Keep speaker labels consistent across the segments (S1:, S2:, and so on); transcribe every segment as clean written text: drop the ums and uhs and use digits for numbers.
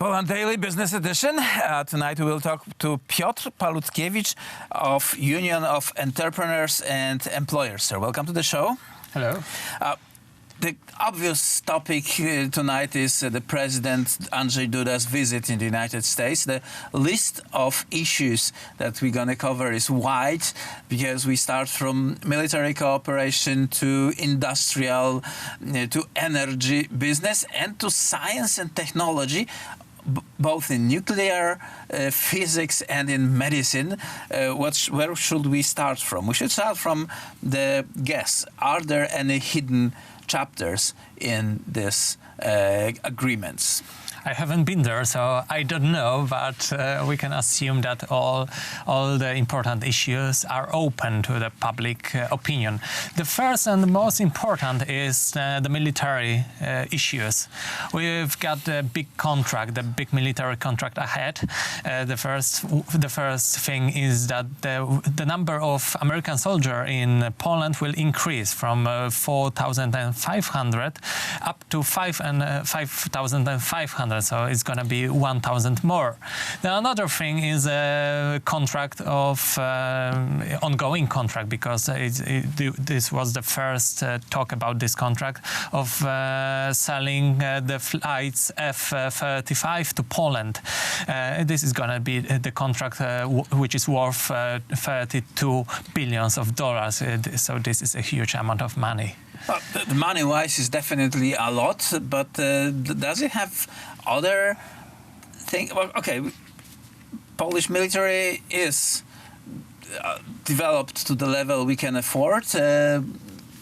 S1: Poland Daily Business Edition. Tonight we will talk to Piotr Palutkiewicz of Union of Entrepreneurs and Employers. Sir, welcome to the show.
S2: Hello.
S1: The obvious topic tonight is the President Andrzej Duda's visit in the United States. The list of issues that we're going to cover is wide because we start from military cooperation to industrial, to energy business and to science and technology, both in nuclear physics and in medicine. Where should we start from? We should start from the guess. Are there any hidden chapters in this agreements?
S2: I haven't been there, so I don't know, but we can assume that all the important issues are open to the public opinion. The first and the most important is the military issues. We've got the big contract, the big military contract ahead. The first thing is that the number of American soldiers in Poland will increase from 4,500 up to 5,500. So it's going to be 1,000 more. The another thing is a contract of ongoing contract, because this was the first talk about this contract of selling the flights F-35 to Poland. This is going to be the contract which is worth $32 billion. So this is a huge amount of money.
S1: Well, the money-wise is definitely a lot, but does it have other things? Well, okay, Polish military is developed to the level we can afford.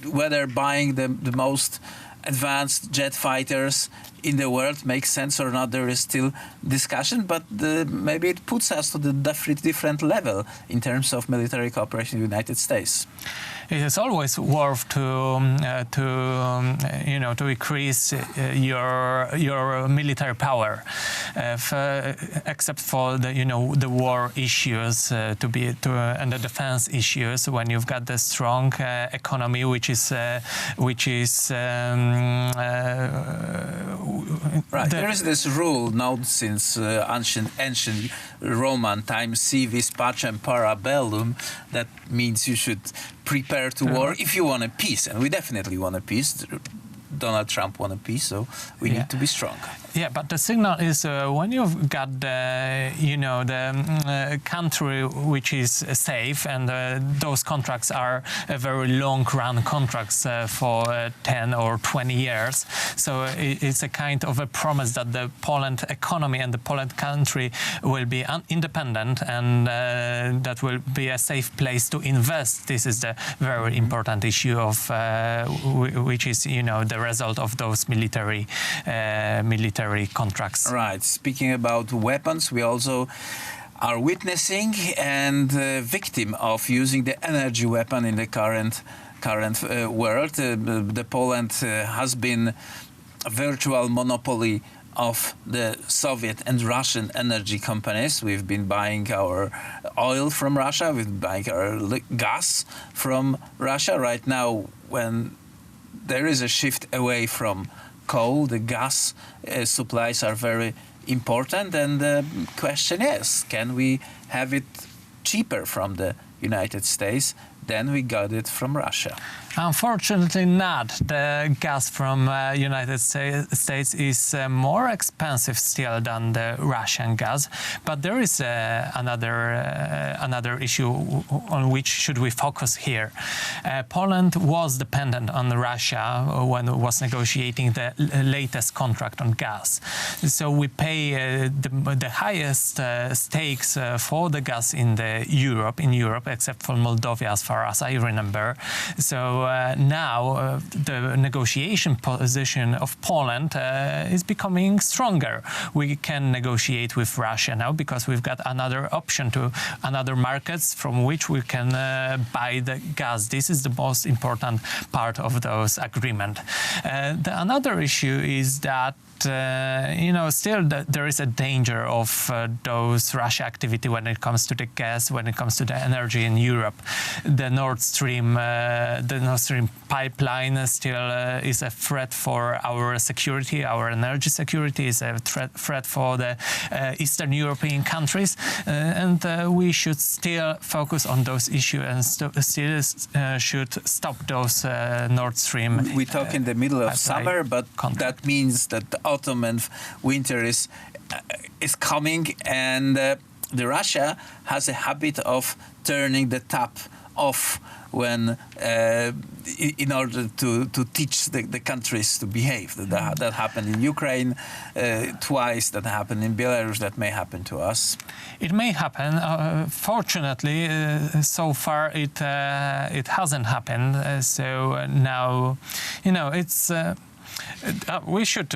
S1: Whether buying the most advanced jet fighters in the world makes sense or not, there is still discussion, but maybe it puts us to the different level in terms of military cooperation in the United States.
S2: It is always worth to increase your military power, except for the war issues and the defense issues. When you've got the strong economy, which is
S1: right. There is this rule known since ancient Roman times, si vis pacem para bellum, that means you should prepare to war if you want a peace, and we definitely want a peace. Donald Trump won a peace, so we need to be strong.
S2: Yeah, but the signal is when you've got the country which is safe, and those contracts are very long-run contracts for 10 or 20 years. So it's a kind of a promise that the Poland economy and the Poland country will be independent, and that will be a safe place to invest. This is the very important issue of which is the result of those military contracts.
S1: Right. Speaking about weapons, we also are witnessing and victim of using the energy weapon in the current world. The Poland has been a virtual monopoly of the Soviet and Russian energy companies. We've been buying our oil from Russia. We've been buying our gas from Russia. Right now, when there is a shift away from coal, the gas supplies are very important, and the question is, can we have it cheaper from the United States than we got it from Russia?
S2: Unfortunately not. The gas from United States is more expensive still than the Russian gas. But there is another issue on which should we focus here. Poland was dependent on Russia when it was negotiating the latest contract on gas. So we pay the highest stakes for the gas in Europe, except for Moldova, as far as I remember. So now the negotiation position of Poland is becoming stronger. We can negotiate with Russia now because we've got another option to another markets from which we can buy the gas. This is the most important part of those agreement. Another issue is that still there is a danger of those Russia activity when it comes to the gas, when it comes to the energy in Europe. The Nord Stream Nord Stream pipeline still is a threat for our security, our energy security, is a threat for the Eastern European countries, and we should still focus on those issues and still should stop those Nord Stream.
S1: We talk in the middle of summer, but that means that the autumn and winter is coming, and the Russia has a habit of turning the tap off when in order to teach the countries to behave. That happened in Ukraine twice, that happened in Belarus, that may happen to us.
S2: It may happen. Fortunately, so far it hasn't happened. So now, it's... we should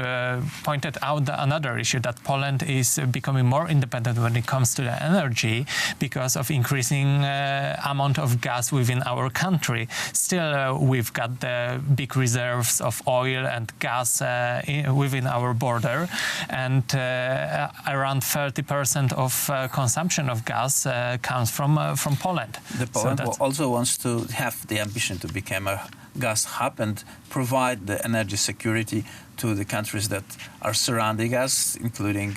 S2: point out another issue, that Poland is becoming more independent when it comes to the energy because of increasing amount of gas within our country. Still, we've got the big reserves of oil and gas within our border, and around 30% of consumption of gas comes from Poland.
S1: Poland also wants to have the ambition to become a gas hub and provide the energy security to the countries that are surrounding us, including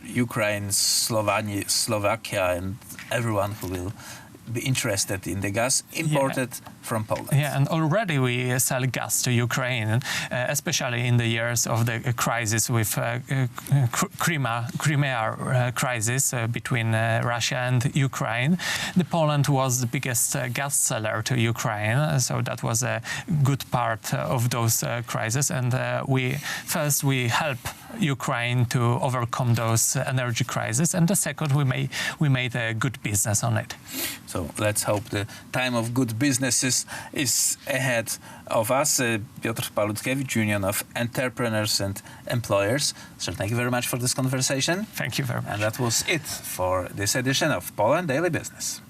S1: Ukraine, Slovakia, and everyone who will be interested in the gas imported from Poland.
S2: Yeah, and already we sell gas to Ukraine, especially in the years of the crisis with Crimea crisis between Russia and Ukraine. Poland was the biggest gas seller to Ukraine, so that was a good part of those crises. And we help Ukraine to overcome those energy crises, and the second, we made a good business on it.
S1: So let's hope the time of good businesses is ahead of us. Piotr Palutkiewicz, Union of Entrepreneurs and Employers. So thank you very much for this conversation.
S2: Thank you very much.
S1: And that was it for this edition of Poland Daily Business.